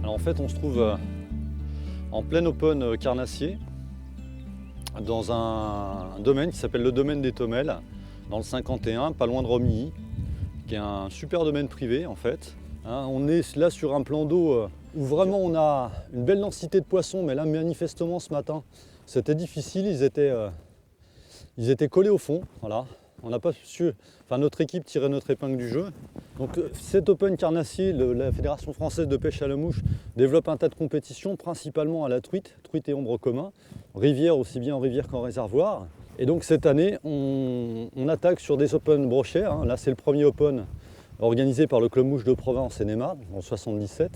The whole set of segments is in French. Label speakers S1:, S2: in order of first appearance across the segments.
S1: Alors en fait on se trouve en plein open carnassier dans un domaine qui s'appelle le domaine des Tomelles, dans le 51, pas loin de Romilly, qui est un super domaine privé en fait. On est là sur un plan d'eau où vraiment on a une belle densité de poissons, mais là manifestement ce matin c'était difficile, ils étaient collés au fond, voilà. On n'a pas su, enfin notre équipe tirait notre épingle du jeu. Donc cet Open carnassier, la Fédération française de pêche à la mouche développe un tas de compétitions, principalement à la truite et ombre commun, rivière aussi bien en rivière qu'en réservoir. Et donc cette année, on attaque sur des Open brochets. Là c'est le premier Open organisé par le Club Mouche de Provins en Seine-et-Marne en 77.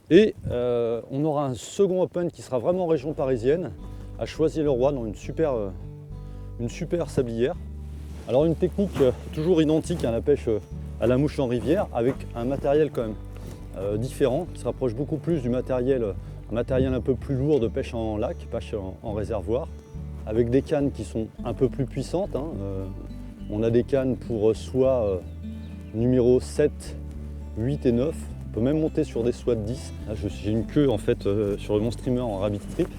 S1: Et on aura un second Open qui sera vraiment en région parisienne, à Choisy-le-Roi, dans une super sablière. Alors une technique toujours identique à la pêche à la mouche en rivière, avec un matériel quand même différent, qui se rapproche beaucoup plus du matériel, un matériel un peu plus lourd de pêche en lac, pêche en réservoir, avec des cannes qui sont un peu plus puissantes. On a des cannes pour soie numéro 7, 8 et 9. On peut même monter sur des soies de 10. Là, j'ai une queue en fait sur mon streamer en rabbit strip.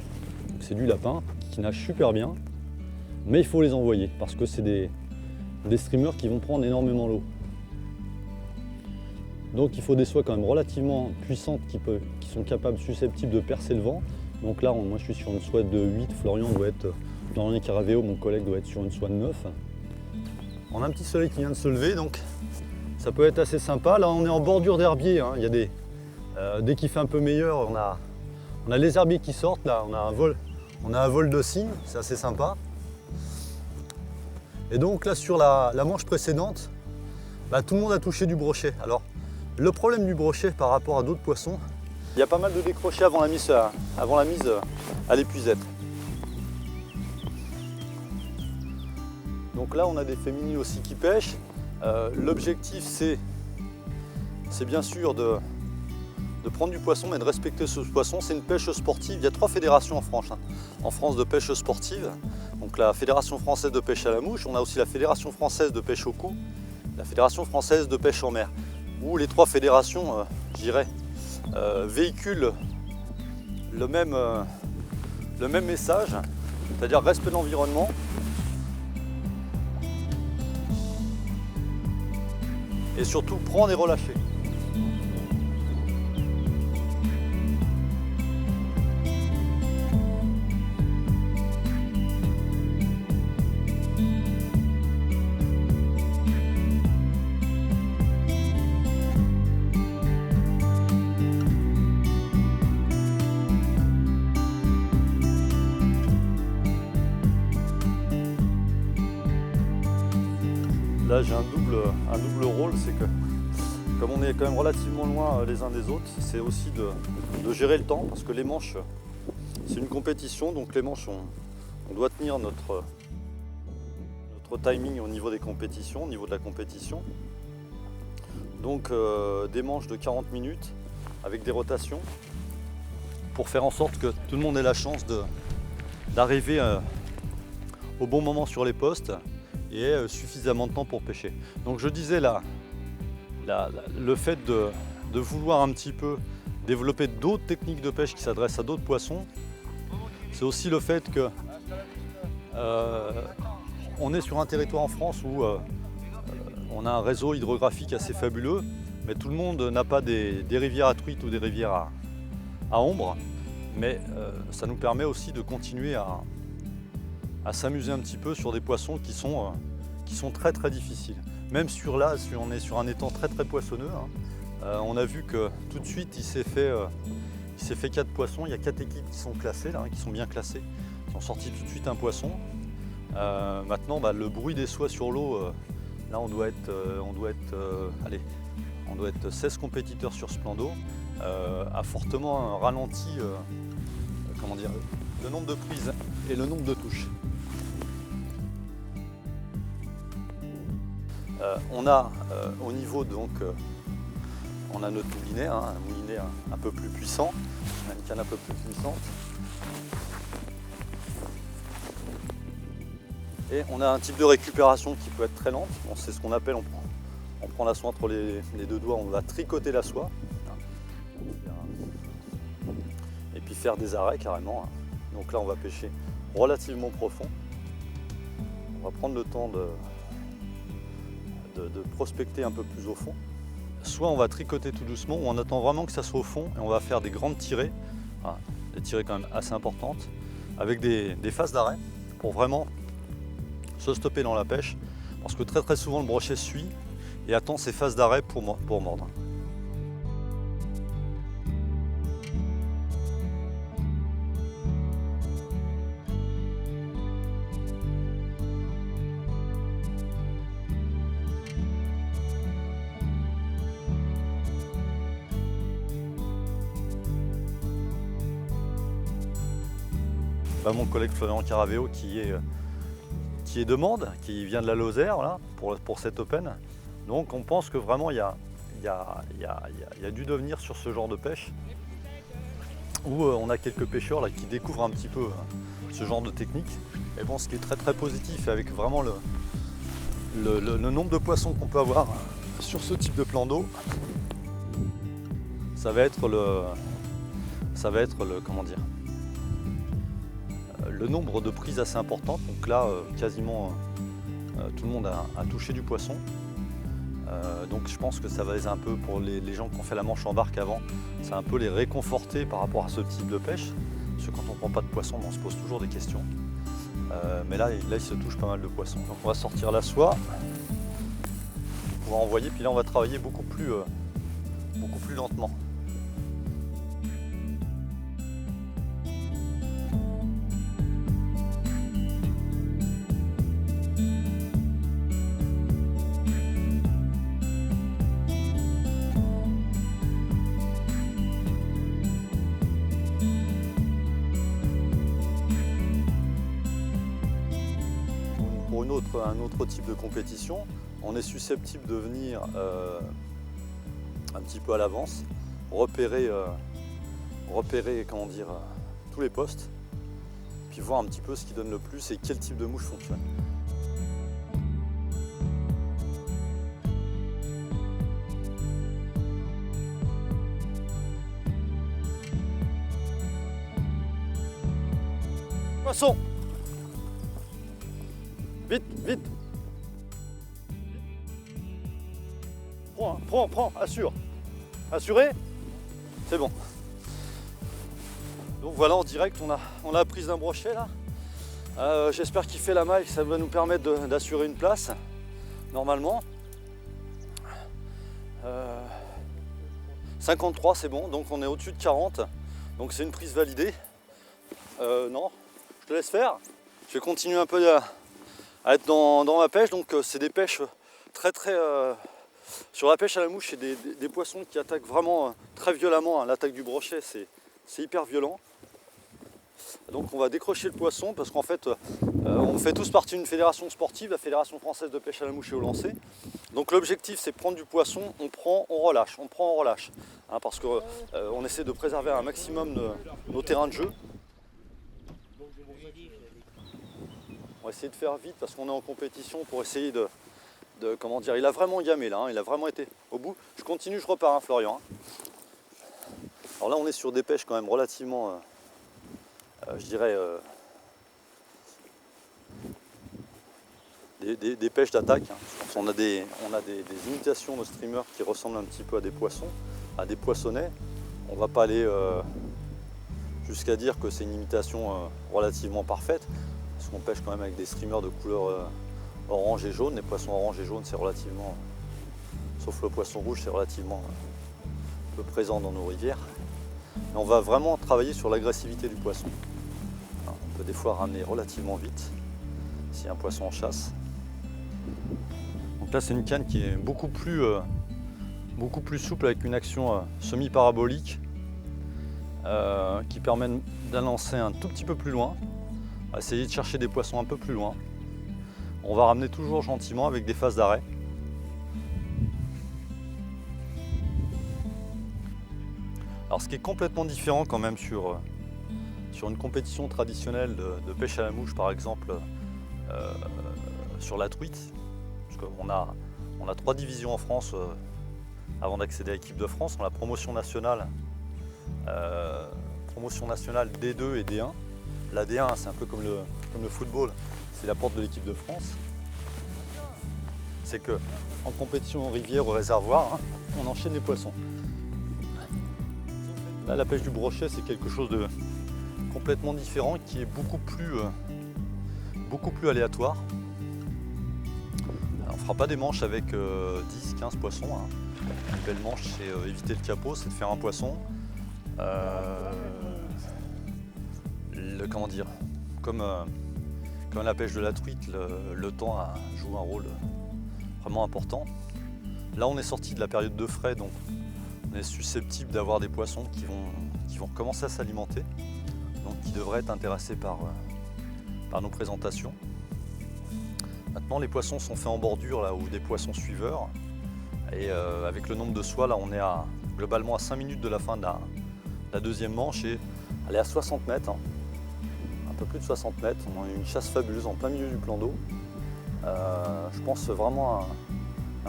S1: C'est du lapin qui nage super bien, mais il faut les envoyer parce que c'est des streamers qui vont prendre énormément l'eau. Donc il faut des soies quand même relativement puissantes qui sont capables, susceptibles de percer le vent. Donc là, moi je suis sur une soie de 8, Florian Caraveo, mon collègue, doit être sur une soie de 9. On a un petit soleil qui vient de se lever, donc ça peut être assez sympa. Là on est en bordure d'herbier, il y a dès qu'il fait un peu meilleur, on a les herbiers qui sortent, là on a un vol de cygne, c'est assez sympa. Et donc là sur la manche précédente, tout le monde a touché du brochet. Alors le problème du brochet par rapport à d'autres poissons, il y a pas mal de décrochés avant la mise à l'épuisette. Donc là on a des féminines aussi qui pêchent. L'objectif c'est bien sûr de prendre du poisson, mais de respecter ce poisson. C'est une pêche sportive. Il y a 3 fédérations en France de pêche sportive. Donc la Fédération française de pêche à la mouche, on a aussi la Fédération française de pêche au cou, la Fédération française de pêche en mer, où les 3 fédérations, véhiculent le même message, c'est-à-dire respect de l'environnement, et surtout prendre et relâcher. Là j'ai un double rôle, c'est que comme on est quand même relativement loin les uns des autres, c'est aussi de gérer le temps, parce que les manches, c'est une compétition, donc les manches, on doit tenir notre timing au niveau des compétitions, au niveau de la compétition. Donc des manches de 40 minutes avec des rotations pour faire en sorte que tout le monde ait la chance d'arriver au bon moment sur les postes et ait suffisamment de temps pour pêcher. Donc je disais là, le fait de vouloir un petit peu développer d'autres techniques de pêche qui s'adressent à d'autres poissons, c'est aussi le fait que on est sur un territoire en France où on a un réseau hydrographique assez fabuleux, mais tout le monde n'a pas des rivières à truite ou des rivières à ombre, mais ça nous permet aussi de continuer à s'amuser un petit peu sur des poissons qui sont très très difficiles. Même si on est sur un étang très très poissonneux, on a vu que tout de suite il s'est fait 4 poissons. Il y a 4 équipes qui sont classées, là, qui sont bien classées, qui ont sorti tout de suite un poisson. Maintenant le bruit des soies sur l'eau, là on doit être 16 compétiteurs sur ce plan d'eau, a fortement ralenti le nombre de prises et le nombre de touches. On a au niveau donc on a notre moulinet, un moulinet un peu plus puissant, on a une canne un peu plus puissante. Et on a un type de récupération qui peut être très lente. Bon, c'est ce qu'on appelle, on prend la soie entre les deux doigts, on va tricoter la soie. puis faire des arrêts carrément. Donc là on va pêcher relativement profond. On va prendre le temps de prospecter un peu plus au fond. Soit on va tricoter tout doucement, ou on attend vraiment que ça soit au fond et on va faire des grandes tirées, voilà, des tirées quand même assez importantes, avec des phases d'arrêt pour vraiment se stopper dans la pêche, parce que très souvent le brochet suit et attend ces phases d'arrêt pour mordre. Mon collègue Florian Caravéo qui est de Mende, qui vient de la Lozère là, pour cet Open. Donc on pense que vraiment il y a du devenir sur ce genre de pêche, où on a quelques pêcheurs là, qui découvrent un petit peu ce genre de technique. Et bon, ce qui est très positif avec vraiment le nombre de poissons qu'on peut avoir sur ce type de plan d'eau, ça va être le comment dire, le nombre de prises assez importantes. Donc là, quasiment tout le monde a touché du poisson. Donc je pense que ça va les un peu, pour les gens qui ont fait la manche en barque avant, ça va un peu les réconforter par rapport à ce type de pêche. Parce que quand on ne prend pas de poisson, on se pose toujours des questions. Mais là, il se touche pas mal de poissons. Donc on va sortir la soie pour envoyer, puis là on va travailler beaucoup plus lentement. Pour un autre type de compétition, on est susceptible de venir un petit peu à l'avance, repérer comment dire, tous les postes, puis voir un petit peu ce qui donne le plus et quel type de mouche fonctionne. Poisson! Vite, vite! Prends, assure. Assuré? C'est bon. Donc voilà, en direct, on a la prise d'un brochet là. J'espère qu'il fait la maille, ça va nous permettre d'assurer une place, normalement. 53, c'est bon, donc on est au-dessus de 40. Donc c'est une prise validée. Non, je te laisse faire. Je vais continuer un peu à être dans ma pêche. Donc c'est des pêches très sur la pêche à la mouche, c'est des poissons qui attaquent vraiment très violemment. L'attaque du brochet, c'est hyper violent. Donc on va décrocher le poisson parce qu'en fait on fait tous partie d'une fédération sportive, la Fédération française de pêche à la mouche et au lancer. Donc l'objectif c'est prendre du poisson, on prend, on relâche, parce qu'on essaie de préserver un maximum nos terrains de jeu. On va essayer de faire vite parce qu'on est en compétition pour essayer de comment dire, il a vraiment gamé là, il a vraiment été au bout. Je continue, je repars, Florian. Alors là on est sur des pêches quand même relativement, je dirais, des pêches d'attaque. On a des imitations de streamers qui ressemblent un petit peu à des poissons, à des poissonnets. On va pas aller jusqu'à dire que c'est une imitation relativement parfaite, parce qu'on pêche quand même avec des streamers de couleur orange et jaune. Les poissons orange et jaune, c'est relativement, sauf le poisson rouge, c'est relativement peu présent dans nos rivières. Et on va vraiment travailler sur l'agressivité du poisson. Alors, on peut des fois ramener relativement vite si un poisson en chasse. Donc là c'est une canne qui est beaucoup plus souple, avec une action semi-parabolique qui permet d'un lancer un tout petit peu plus loin. On va essayer de chercher des poissons un peu plus loin. On va ramener toujours gentiment avec des phases d'arrêt. Alors ce qui est complètement différent quand même sur une compétition traditionnelle de pêche à la mouche, par exemple sur la truite, parce qu'on a 3 divisions en France avant d'accéder à l'équipe de France. On a la promotion nationale, promotion nationale D2 et D1. La D1, c'est un peu comme le football, c'est la porte de l'équipe de France. C'est que en compétition en rivière ou réservoir, on enchaîne les poissons. Là, la pêche du brochet, c'est quelque chose de complètement différent, qui est beaucoup plus aléatoire. Alors, on ne fera pas des manches avec 10-15 poissons. Une belle manche, c'est éviter le capot, c'est de faire un poisson. Comment dire, comme la pêche de la truite, le temps joue un rôle vraiment important. Là, on est sorti de la période de frai, donc on est susceptible d'avoir des poissons qui vont commencer à s'alimenter, donc qui devraient être intéressés par nos présentations. Maintenant, les poissons sont faits en bordure là, ou des poissons suiveurs, et avec le nombre de soies, là, on est globalement à 5 minutes de la fin de la deuxième manche, et elle est à 60 mètres. Un peu plus de 60 mètres, on a une chasse fabuleuse en plein milieu du plan d'eau. Je pense vraiment à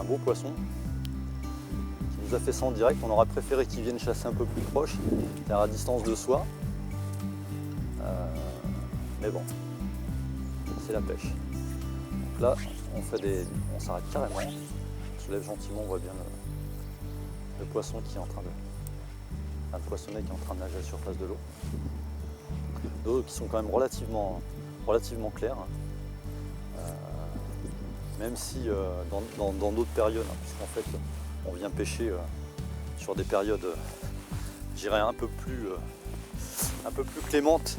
S1: un beau poisson qui nous a fait ça en direct. On aurait préféré qu'il vienne chasser un peu plus proche, car à distance de soi. Mais bon, c'est la pêche. Donc là, on s'arrête carrément, on se lève gentiment, on voit bien le poisson qui est en train de... Un poissonnet qui est en train de nager à la surface de l'eau. D'eau qui sont quand même relativement claires. Même si dans d'autres périodes, puisqu'en fait on vient pêcher sur des périodes, je dirais un peu plus clémentes.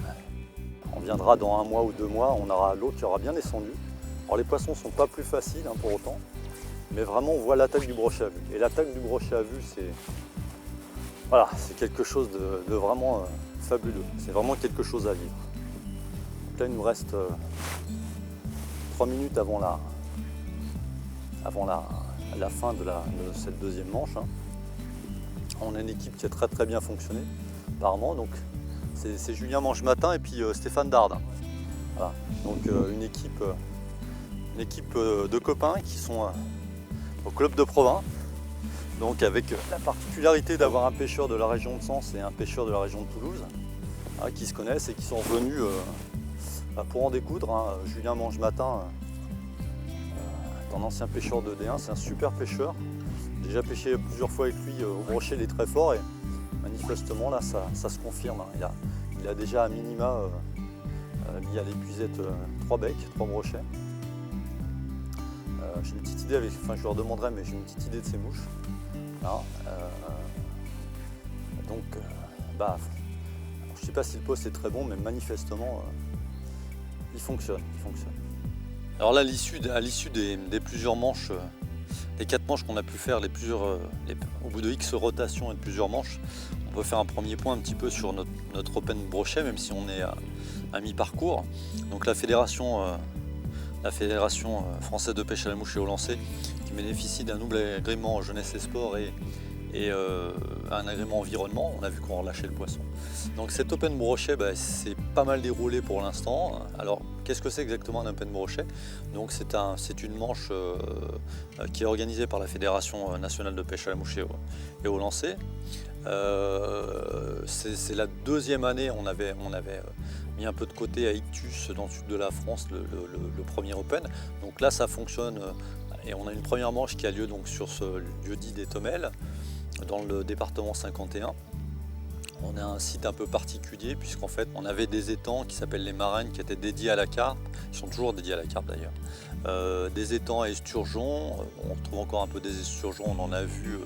S1: On viendra dans 1 mois ou 2 mois, on aura l'eau qui aura bien descendu. Alors les poissons ne sont pas plus faciles pour autant, mais vraiment on voit l'attaque du brochet à vue. Et l'attaque du brochet à vue, c'est quelque chose de vraiment fabuleux. C'est vraiment quelque chose à vivre. Donc là il nous reste 3 minutes avant la fin de cette deuxième manche. On a une équipe qui a très très bien fonctionné apparemment. Donc c'est Julien Mange-Matin et puis Stéphane Dard. Voilà. Donc une équipe de copains qui sont au club de Provins. Donc avec la particularité d'avoir un pêcheur de la région de Sens et un pêcheur de la région de Toulouse, qui se connaissent et qui sont venus pour en découdre. Julien Mange-Matin, un ancien pêcheur de D1, c'est un super pêcheur. J'ai déjà pêché plusieurs fois avec lui au brochet, il est très fort et manifestement là ça se confirme. Il a déjà à minima mis à l'épuisette 3 becs, 3 brochets. J'ai une petite idée je leur demanderai, mais j'ai une petite idée de ces mouches. Je ne sais pas si le poste est très bon, mais manifestement il fonctionne. Alors là, à l'issue des plusieurs manches, des 4 manches qu'on a pu faire, au bout de X rotations et de plusieurs manches, on peut faire un premier point un petit peu sur notre open brochet, même si on est à mi-parcours. Donc la fédération française de pêche à la mouche et au lancer, qui bénéficie d'un double agrément jeunesse et sport et un agrément environnement. On a vu qu'on relâchait le poisson. Donc cet open brochet, c'est pas mal déroulé pour l'instant. Alors qu'est-ce que c'est exactement un open brochet? Donc c'est une manche qui est organisée par la Fédération nationale de pêche à la mouche et au lancer. C'est la deuxième année, on avait mis un peu de côté à Ictus dans le sud de la France le premier open. Donc là ça fonctionne et on a une première manche qui a lieu donc sur ce lieu-dit des Tomelles, dans le département 51. On a un site un peu particulier puisqu'en fait on avait des étangs qui s'appellent les Marraines, qui étaient dédiés à la carpe, qui sont toujours dédiés à la carpe d'ailleurs. Des étangs à esturgeons, on retrouve encore un peu des esturgeons, on en a vu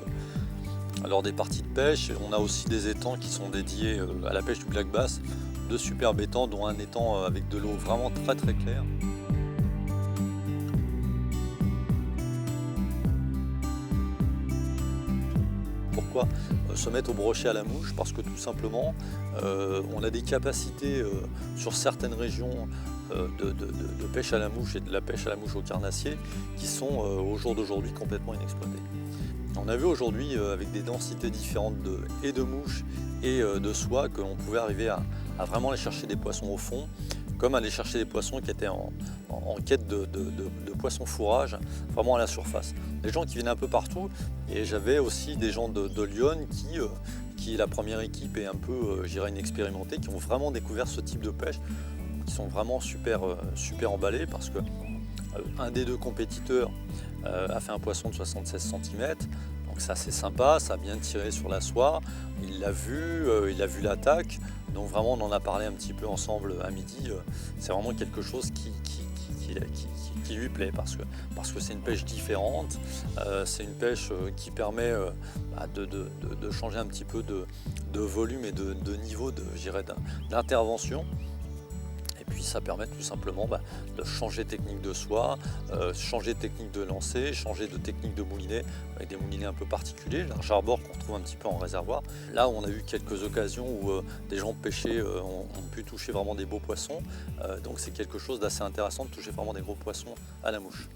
S1: lors des parties de pêche. On a aussi des étangs qui sont dédiés à la pêche du black bass, de superbes étangs, dont un étang avec de l'eau vraiment très très claire. Pourquoi se mettre au brochet à la mouche? Parce que tout simplement on a des capacités sur certaines régions de pêche à la mouche et de la pêche à la mouche au carnassier qui sont au jour d'aujourd'hui complètement inexploitées. On a vu aujourd'hui avec des densités différentes de mouches et de soies que l'on pouvait arriver à vraiment aller chercher des poissons au fond, comme aller chercher des poissons qui étaient en quête de poissons fourrage, vraiment à la surface. Des gens qui venaient un peu partout, et j'avais aussi des gens de Lyon qui qui est la première équipe et un peu, je dirais, inexpérimentée, qui ont vraiment découvert ce type de pêche, qui sont vraiment super emballés parce que un des deux compétiteurs a fait un poisson de 76 cm, donc c'est assez sympa, ça a bien tiré sur la soie, il l'a vu l'attaque, donc vraiment on en a parlé un petit peu ensemble à midi, c'est vraiment quelque chose qui lui plaît parce que c'est une pêche différente, c'est une pêche qui permet de changer un petit peu de volume et de niveau d'intervention. Et puis ça permet tout simplement de changer de technique de soie, changer de technique de lancer, changer de technique de moulinet, avec des moulinets un peu particuliers, large arbor qu'on retrouve un petit peu en réservoir. Là on a eu quelques occasions où des gens pêchés ont pu toucher vraiment des beaux poissons, donc c'est quelque chose d'assez intéressant de toucher vraiment des gros poissons à la mouche.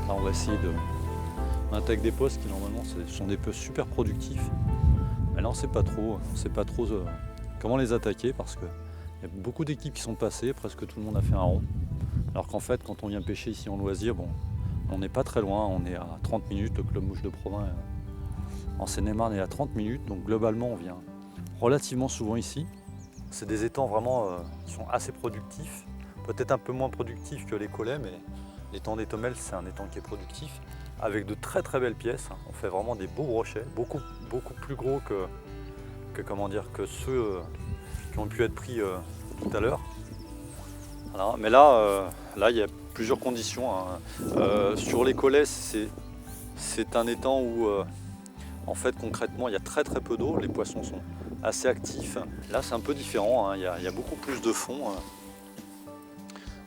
S1: Là on va essayer on attaque des postes qui normalement sont des postes super productifs. Mais là on sait pas trop comment les attaquer parce qu'il y a beaucoup d'équipes qui sont passées, presque tout le monde a fait un rond. Alors qu'en fait quand on vient pêcher ici en loisir, bon, on n'est pas très loin, on est à 30 minutes, le club mouche de Provins en Seine-et-Marne est à 30 minutes, donc globalement on vient relativement souvent ici. C'est des étangs vraiment qui sont assez productifs, peut-être un peu moins productifs que les collets, mais l'étang des Tomelles, c'est un étang qui est productif, avec de très très belles pièces. On fait vraiment des beaux brochets, beaucoup plus gros que ceux qui ont pu être pris tout à l'heure. Voilà. Mais là, il y a plusieurs conditions. Sur les collets, c'est un étang où, en fait, concrètement, il y a très très peu d'eau. Les poissons sont assez actifs. Là, c'est un peu différent. Il y a beaucoup plus de fond.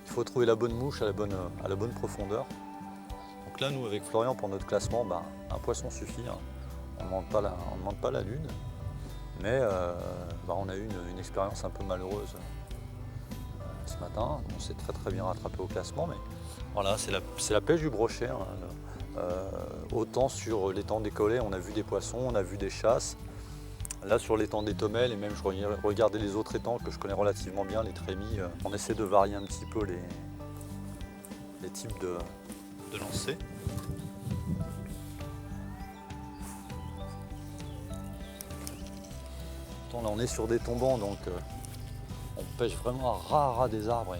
S1: Il faut trouver la bonne mouche à la bonne profondeur. Donc là, nous, avec Florian, pour notre classement, un poisson suffit. On ne demande pas la lune. Mais on a eu une expérience un peu malheureuse ce matin. On s'est très très bien rattrapé au classement. Mais voilà, c'est la pêche du brochet. Autant sur l'étang des collets, on a vu des poissons, on a vu des chasses. Là sur l'étang des Tomelles, et même je regardais les autres étangs que je connais relativement bien, les trémies, on essaie de varier un petit peu les types de lancers. Là on est sur des tombants, donc on pêche vraiment à ras des arbres et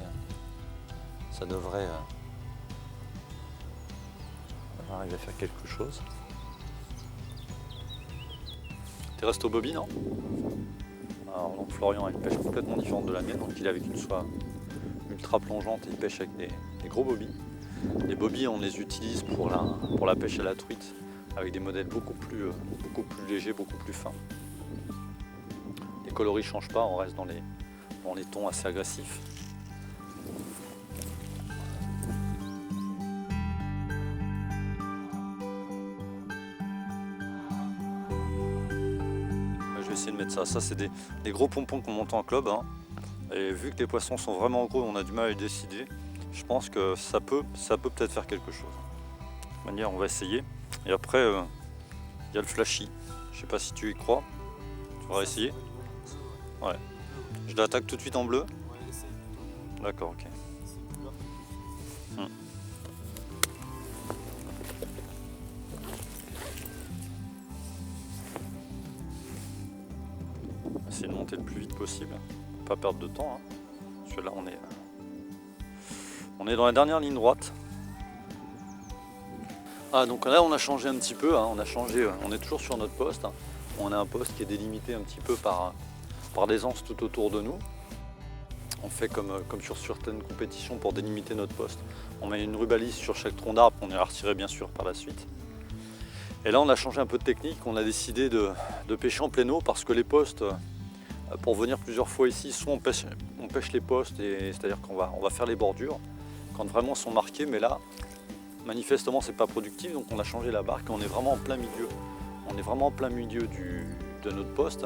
S1: ça devrait arriver à faire quelque chose. Tu restes au bobby, non? Alors donc Florian a une pêche complètement différente de la mienne, donc il est avec une soie ultra plongeante et il pêche avec des gros bobbies. Les bobbies on les utilise pour la pêche à la truite avec des modèles beaucoup plus légers, beaucoup plus fins. Les coloris ne changent pas, on reste dans les tons assez agressifs. Je vais essayer de mettre ça. Ça c'est des gros pompons qu'on monte en club. Et vu que les poissons sont vraiment gros, on a du mal à les décider. Je pense que ça peut peut-être faire quelque chose. De toute manière, on va essayer. Et après, il y a le flashy. Je ne sais pas si tu y crois. Tu vas essayer? Ouais. Je l'attaque tout de suite en bleu? D'accord, ok. Essayer de monter le plus vite possible. Pas perdre de temps. Parce que là, on est dans la dernière ligne droite. Ah, donc là, on a changé un petit peu. On est toujours sur notre poste. On a un poste qui est délimité un petit peu par des anses tout autour de nous. On fait comme sur certaines compétitions pour délimiter notre poste. On met une rubalise sur chaque tronc d'arbre qu'on ira retirer bien sûr par la suite. Et là on a changé un peu de technique, on a décidé de pêcher en pleine eau parce que les postes, pour venir plusieurs fois ici, soit on pêche les postes, c'est-à-dire qu'on va faire les bordures quand vraiment sont marqués, mais là manifestement c'est pas productif, donc on a changé la barque et on est vraiment en plein milieu. On est vraiment en plein milieu de notre poste,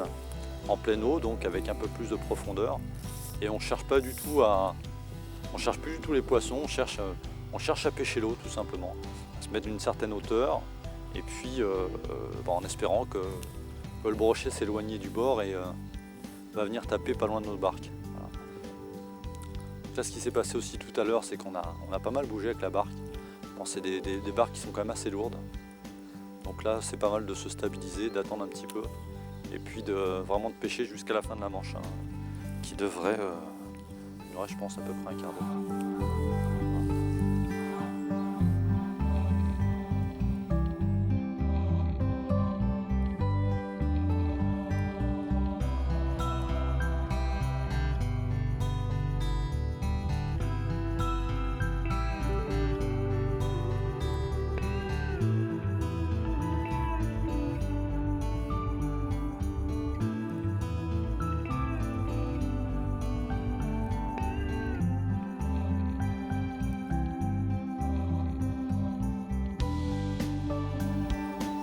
S1: en pleine eau, donc avec un peu plus de profondeur. Et on cherche pas du tout on cherche plus du tout les poissons, on cherche à pêcher l'eau tout simplement, à se mettre d'une certaine hauteur, et puis en espérant que le brochet s'éloigne du bord et va venir taper pas loin de notre barque. Voilà. Là, ce qui s'est passé aussi tout à l'heure, c'est qu'on a pas mal bougé avec la barque. Bon, c'est des barques qui sont quand même assez lourdes. Donc là, c'est pas mal de se stabiliser, d'attendre un petit peu, et puis vraiment de pêcher jusqu'à la fin de la manche, hein, qui devrait durer, je pense, à peu près un quart d'heure.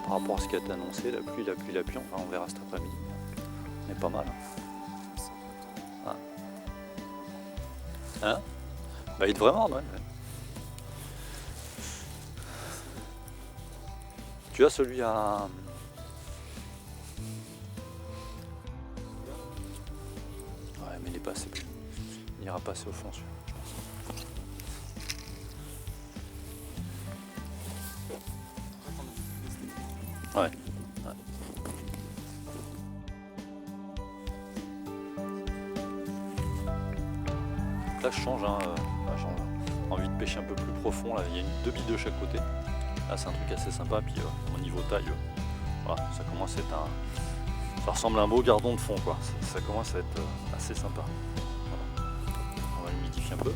S1: Par rapport à ce qui a été annoncé, la pluie, enfin on verra cet après-midi. On est pas mal. Hein, hein, bah il devrait mordre, ouais. Tu as celui à... Ouais, mais il est pas assez plus. Il ira pas assez au fond, celui-là, je pense. Ouais. Ouais. Là je change, hein, j'ai envie de pêcher un peu plus profond. Là, il y a deux billes de chaque côté. Là c'est un truc assez sympa. Puis au niveau taille, voilà, ça commence à être ça ressemble à un beau gardon de fond, quoi. Ça commence à être assez sympa. Voilà. On va humidifier un peu.